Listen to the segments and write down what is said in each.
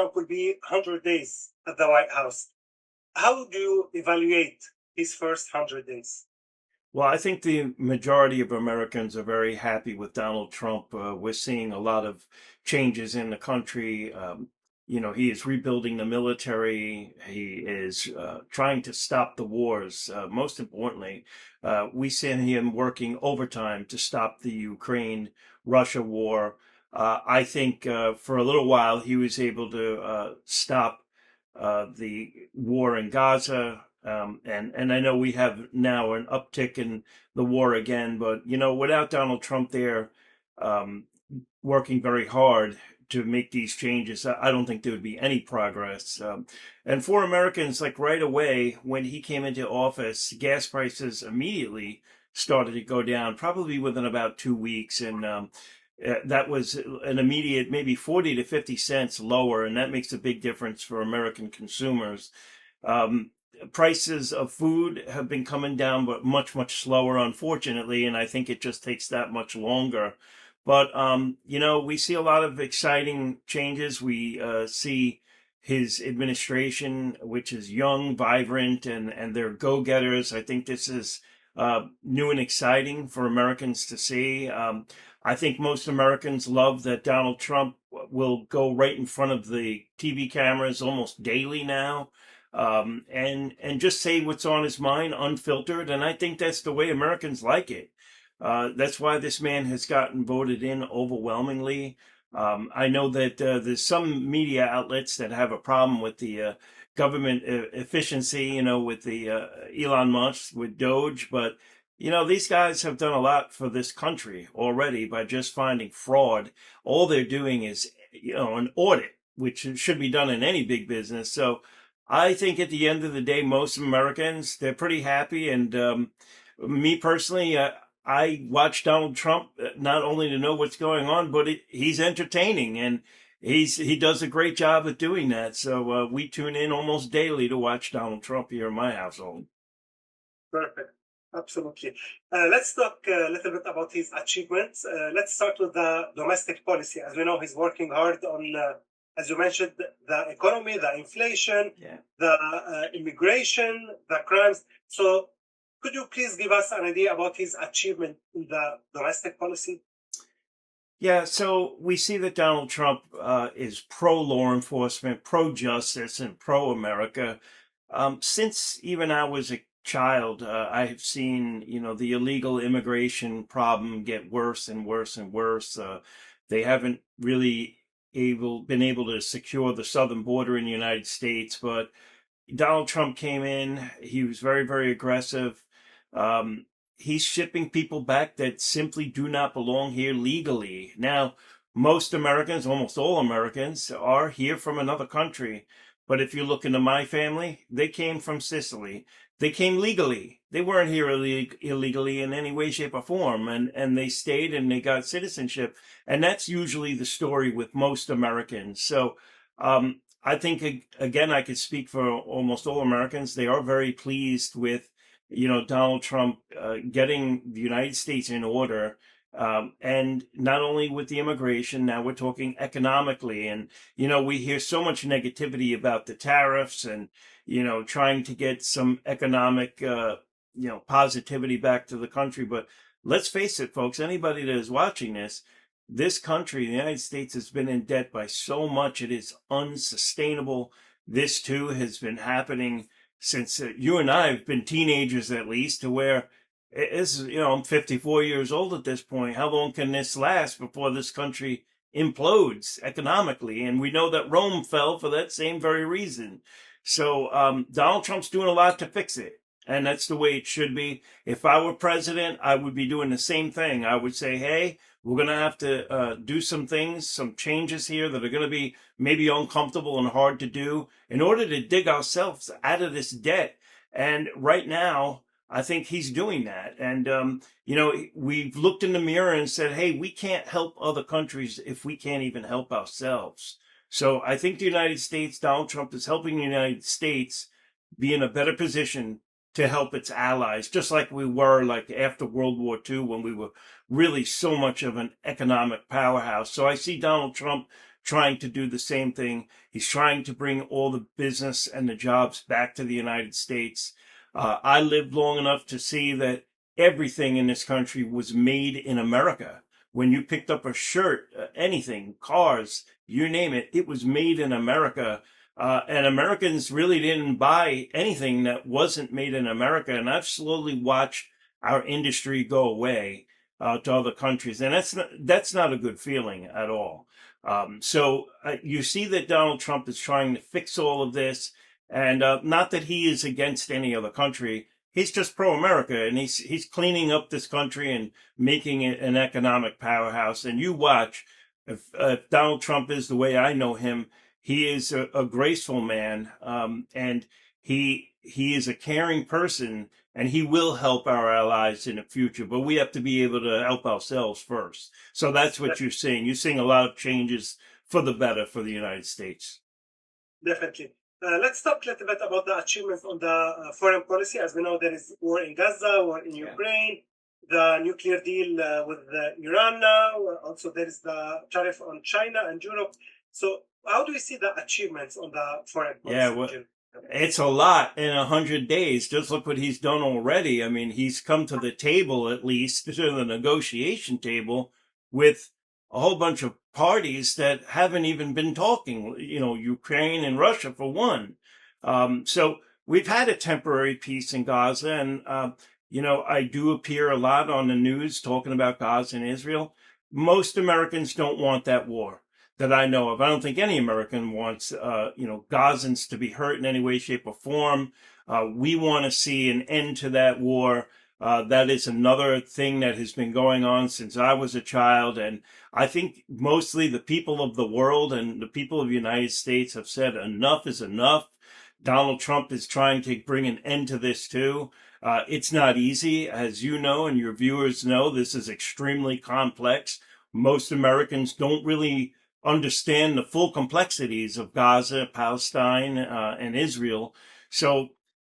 Trump will be 100 days at the White House. How do you evaluate his first 100 days? Well, I think the majority of Americans are very happy with Donald Trump. We're seeing a lot of changes in the country. He is rebuilding the military. He is trying to stop the wars. Most importantly, we see him working overtime to stop the Ukraine-Russia war. I think for a little while he was able to stop the war in Gaza. And I know we have now an uptick in the war again, but without Donald Trump there um, working very hard to make these changes, I don't think there would be any progress. And for Americans, like right away when he came into office, gas prices immediately started to go down, probably within about 2 weeks, and that was an immediate maybe 40 to 50 cents lower, and that makes a big difference for American consumers. Um, Prices of food have been coming down, but much, much slower, unfortunately, and I think it just takes that much longer. But we see a lot of exciting changes. We see his administration, which is young, vibrant, and they're go-getters. I think this is new and exciting for Americans to see. I think most Americans love that Donald Trump will go right in front of the TV cameras almost daily now, and just say what's on his mind, unfiltered. And I think that's the way Americans like it. That's why this man has gotten voted in overwhelmingly. I know that there's some media outlets that have a problem with the government efficiency, with the Elon Musk, with Doge, but these guys have done a lot for this country already by just finding fraud. All they're doing is, an audit, which should be done in any big business. So I think at the end of the day, most Americans, they're pretty happy. And me personally, I watch Donald Trump not only to know what's going on, but he's entertaining, and he does a great job at doing that. So we tune in almost daily to watch Donald Trump here in my household. Perfect. Absolutely. Let's talk a little bit about his achievements. Let's start with the domestic policy. As we know, he's working hard on, as you mentioned, the economy, the inflation, Yeah. the immigration, the crimes. So could you please give us an idea about his achievement in the domestic policy? Yeah, so we see that Donald Trump is pro law enforcement, pro justice, and pro America. Since even I was a child, I have seen, the illegal immigration problem get worse and worse and worse. They haven't really been able to secure the southern border in the United States, but Donald Trump came in. He was very, very aggressive. He's shipping people back that simply do not belong here legally. Now, most Americans, almost all Americans, are here from another country. But if you look into my family, they came from Sicily. They came legally. They weren't here illegally in any way, shape, or form. And they stayed and they got citizenship. And that's usually the story with most Americans. So I think, again, I could speak for almost all Americans. They are very pleased with, Donald Trump getting the United States in order. And not only with the immigration, now we're talking economically. And, we hear so much negativity about the tariffs and, trying to get some economic, positivity back to the country. But let's face it, folks, anybody that is watching this country, the United States, has been in debt by so much it is unsustainable. This too has been happening since you and I have been teenagers, at least, to where I'm 54 years old at this point. How long can this last before this country implodes economically? And we know that Rome fell for that same very reason. So Donald Trump's doing a lot to fix it. And that's the way it should be. If I were president, I would be doing the same thing. I would say, hey, we're going to have to do some things, some changes here that are going to be maybe uncomfortable and hard to do in order to dig ourselves out of this debt. And right now, I think he's doing that. And, we've looked in the mirror and said, hey, we can't help other countries if we can't even help ourselves. So I think the United States, Donald Trump is helping the United States be in a better position to help its allies, just like we were like after World War II when we were really so much of an economic powerhouse. So I see Donald Trump trying to do the same thing. He's trying to bring all the business and the jobs back to the United States. I lived long enough to see that everything in this country was made in America. When you picked up a shirt, anything, cars, you name it, it was made in America. And Americans really didn't buy anything that wasn't made in America. And I've slowly watched our industry go away to other countries. And that's not a good feeling at all. So you see that Donald Trump is trying to fix all of this. And not that he is against any other country. He's just pro-America, and he's cleaning up this country and making it an economic powerhouse. And you watch, if Donald Trump is the way I know him, he is a graceful man, and he is a caring person, and he will help our allies in the future. But we have to be able to help ourselves first. So that's what you're seeing. You're seeing a lot of changes for the better for the United States. Definitely. Let's talk a little bit about the achievements on the foreign policy. As we know, there is war in Gaza, war in Ukraine, the nuclear deal with Iran now. Also, there is the tariff on China and Europe. So how do you see the achievements on the foreign policy? Yeah, well, it's a lot in 100 days. Just look what he's done already. I mean, he's come to the table, at least to the negotiation table, with a whole bunch of parties that haven't even been talking, Ukraine and Russia for one. So we've had a temporary peace in Gaza. And, I do appear a lot on the news talking about Gaza and Israel. Most Americans don't want that war that I know of. I don't think any American wants, Gazans to be hurt in any way, shape, or form. We want to see an end to that war. That is another thing that has been going on since I was a child. And I think mostly the people of the world and the people of the United States have said enough is enough. Donald Trump is trying to bring an end to this too. It's not easy. As you know, and your viewers know, this is extremely complex. Most Americans don't really understand the full complexities of Gaza, Palestine, and Israel. So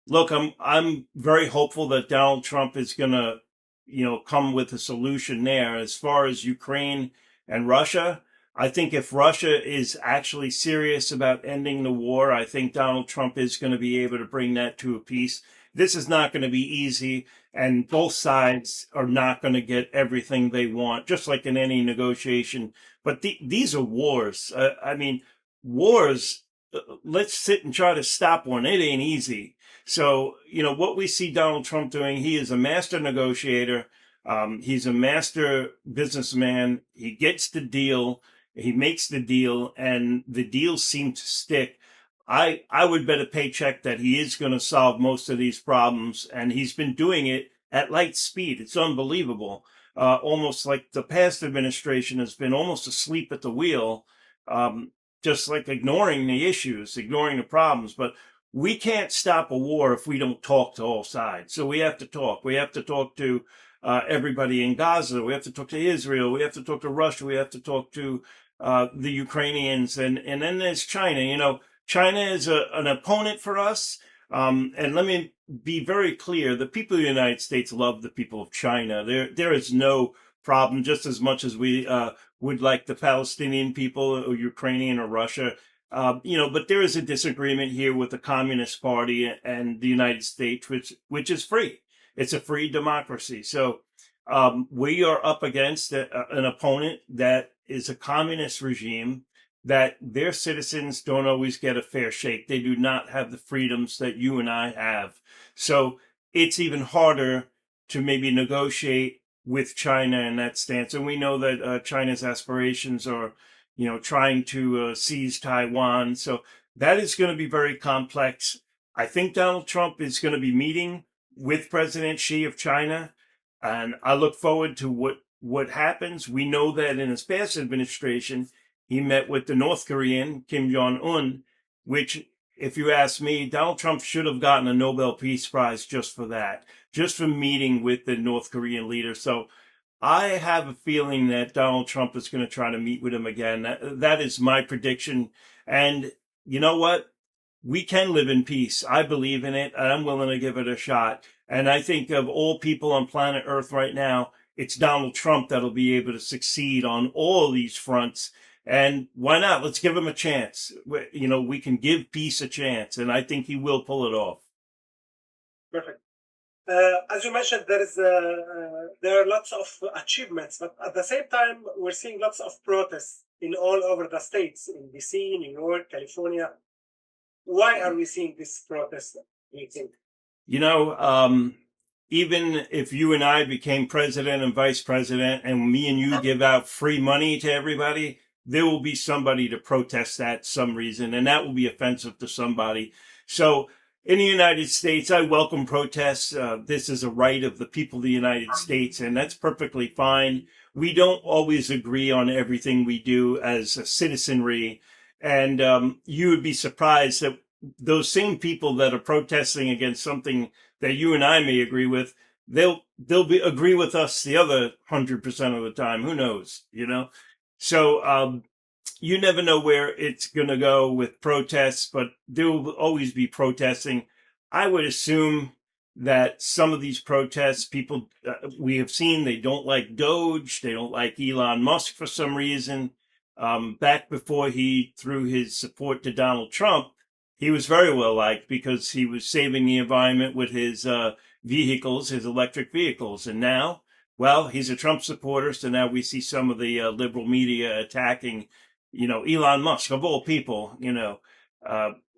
look, I'm very hopeful that Donald Trump is going to, come with a solution there. As far as Ukraine and Russia, I think if Russia is actually serious about ending the war, I think Donald Trump is going to be able to bring that to a peace. This is not going to be easy, and both sides are not going to get everything they want, just like in any negotiation. But these are wars. Wars, let's sit and try to stop one. It ain't easy. So, what we see Donald Trump doing, he is a master negotiator. He's a master businessman. He gets the deal. He makes the deal, and the deals seem to stick. I would bet a paycheck that he is going to solve most of these problems, and he's been doing it at light speed. It's unbelievable. Almost like the past administration has been almost asleep at the wheel, just like ignoring the issues, ignoring the problems. But we can't stop a war if we don't talk to all sides. So we have to talk. We have to talk to everybody in Gaza. We have to talk to Israel. We have to talk to Russia. We have to talk to the Ukrainians. And then there's China. China is an opponent for us. And let me be very clear. The people of the United States love the people of China. There is no problem, just as much as we would like the Palestinian people or Ukrainian or Russia. But there is a disagreement here with the Communist Party and the United States, which is free. It's a free democracy. So we are up against an opponent that is a communist regime, that their citizens don't always get a fair shake. They do not have the freedoms that you and I have. So it's even harder to maybe negotiate with China in that stance. And we know that China's aspirations are, trying to seize Taiwan. So that is going to be very complex. I think Donald Trump is going to be meeting with President Xi of China, and I look forward to what happens. We know that in his past administration, he met with the North Korean, Kim Jong-un, which, if you ask me, Donald Trump should have gotten a Nobel Peace Prize just for that, just for meeting with the North Korean leader. So I have a feeling that Donald Trump is going to try to meet with him again. That is my prediction. And you know what? We can live in peace. I believe in it, and I'm willing to give it a shot. And I think of all people on planet Earth right now, it's Donald Trump that'll be able to succeed on all these fronts. And why not? Let's give him a chance. We can give peace a chance, and I think he will pull it off. Perfect. As you mentioned, there are lots of achievements, but at the same time, we're seeing lots of protests in all over the states, in DC, New York, California. Why are we seeing this protest, do you think? Even if you and I became president and vice president and me and you give out free money to everybody, there will be somebody to protest that some reason, and that will be offensive to somebody. So in the United States, I welcome protests. This is a right of the people of the United States, and that's perfectly fine. We don't always agree on everything we do as a citizenry, and you would be surprised that those same people that are protesting against something that you and I may agree with, they'll agree with us the other 100% of the time. Who knows, So you never know where it's going to go with protests, but there will always be protesting. I would assume that some of these protests, people we have seen, they don't like Doge, they don't like Elon Musk for some reason. Back before he threw his support to Donald Trump, he was very well liked because he was saving the environment with his vehicles, his electric vehicles. And now, well, he's a Trump supporter, so now we see some of the liberal media attacking, Elon Musk, of all people,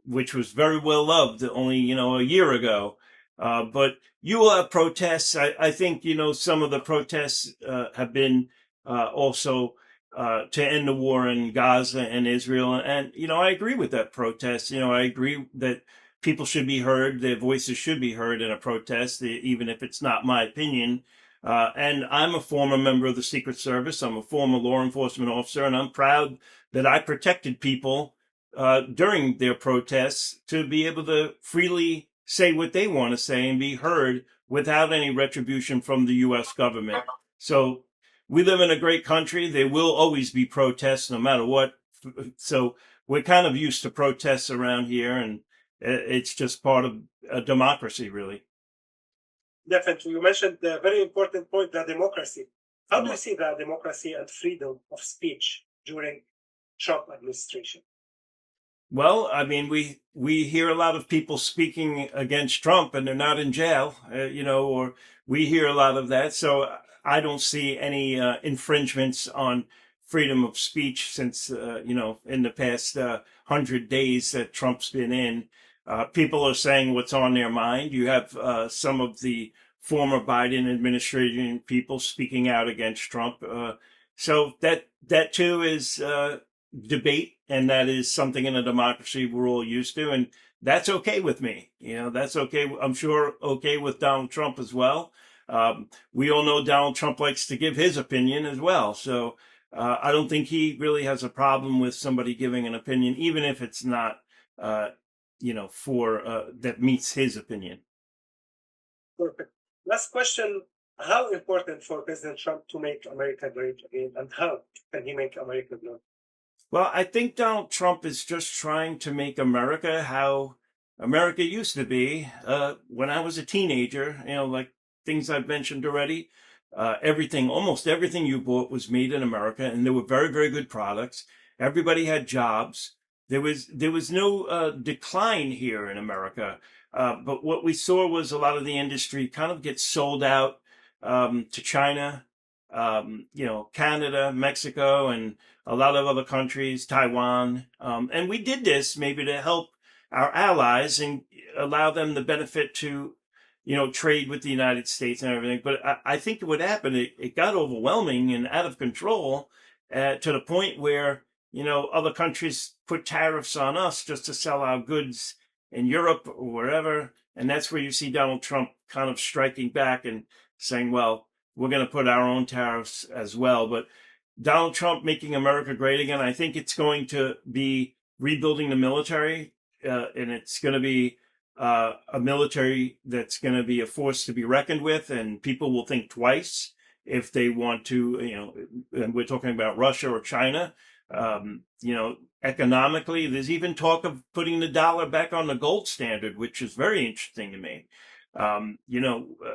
which was very well loved only, a year ago. But you will have protests. I think, some of the protests have been also to end the war in Gaza and Israel. And, I agree with that protest. I agree that people should be heard. Their voices should be heard in a protest, even if it's not my opinion. And I'm a former member of the Secret Service. I'm a former law enforcement officer, and I'm proud that I protected people during their protests to be able to freely say what they want to say and be heard without any retribution from the U.S. government. So we live in a great country. There will always be protests no matter what. So we're kind of used to protests around here, and it's just part of a democracy, really. Definitely. You mentioned the very important point, the democracy. How do you see the democracy and freedom of speech during Trump administration? Well, I mean, we hear a lot of people speaking against Trump and they're not in jail, or we hear a lot of that. So I don't see any infringements on freedom of speech since, in the past 100 days that Trump's been in. People are saying what's on their mind. You have some of the former Biden administration people speaking out against Trump. So that too is debate, and that is something in a democracy we're all used to, and that's okay with me. That's okay. I'm sure okay with Donald Trump as well. We all know Donald Trump likes to give his opinion as well. So I don't think he really has a problem with somebody giving an opinion, even if it's not, that meets his opinion. Perfect. Last question. How important for President Trump to make America great again, and how can he make America great? Well, I think Donald Trump is just trying to make America how America used to be when I was a teenager, like things I've mentioned already. Almost everything you bought was made in America, and there were very, very good products. Everybody had jobs. There was no decline here in America. But what we saw was a lot of the industry kind of get sold out to China, Canada, Mexico, and a lot of other countries, Taiwan. And we did this maybe to help our allies and allow them the benefit to, trade with the United States and everything. But I think what happened, it got overwhelming and out of control to the point where, other countries put tariffs on us just to sell our goods in Europe or wherever. And that's where you see Donald Trump kind of striking back and saying, well, we're going to put our own tariffs as well. But Donald Trump making America great again, I think it's going to be rebuilding the military, and it's going to be a military that's going to be a force to be reckoned with, and people will think twice if they want to, and we're talking about Russia or China. Economically, there's even talk of putting the dollar back on the gold standard, which is very interesting to me.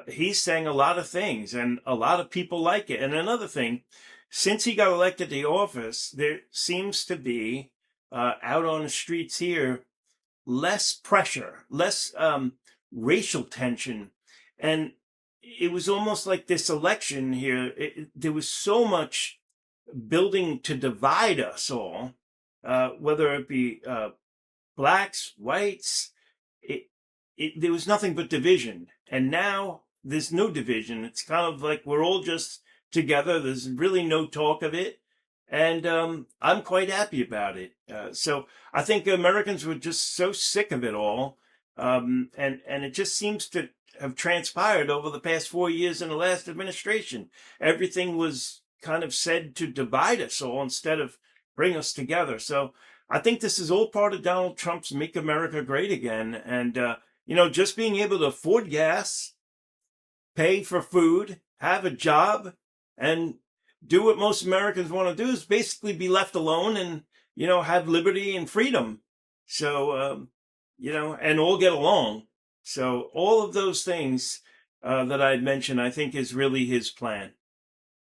He's saying a lot of things and a lot of people like it. And another thing, since he got elected to office, there seems to be out on the streets here less pressure, less racial tension. And it was almost like this election here, there was so much building to divide us all, whether it be blacks, whites. There was nothing but division. And now there's no division. It's kind of like we're all just together. There's really no talk of it. And I'm quite happy about it. So I think Americans were just so sick of it all. And it just seems to have transpired over the past 4 years in the last administration. Everything was kind of said to divide us all instead of bring us together. So I think this is all part of Donald Trump's Make America Great Again. And, just being able to afford gas, pay for food, have a job, and do what most Americans want to do is basically be left alone and, have liberty and freedom. So, and all get along. So all of those things that I'd mentioned, I think is really his plan.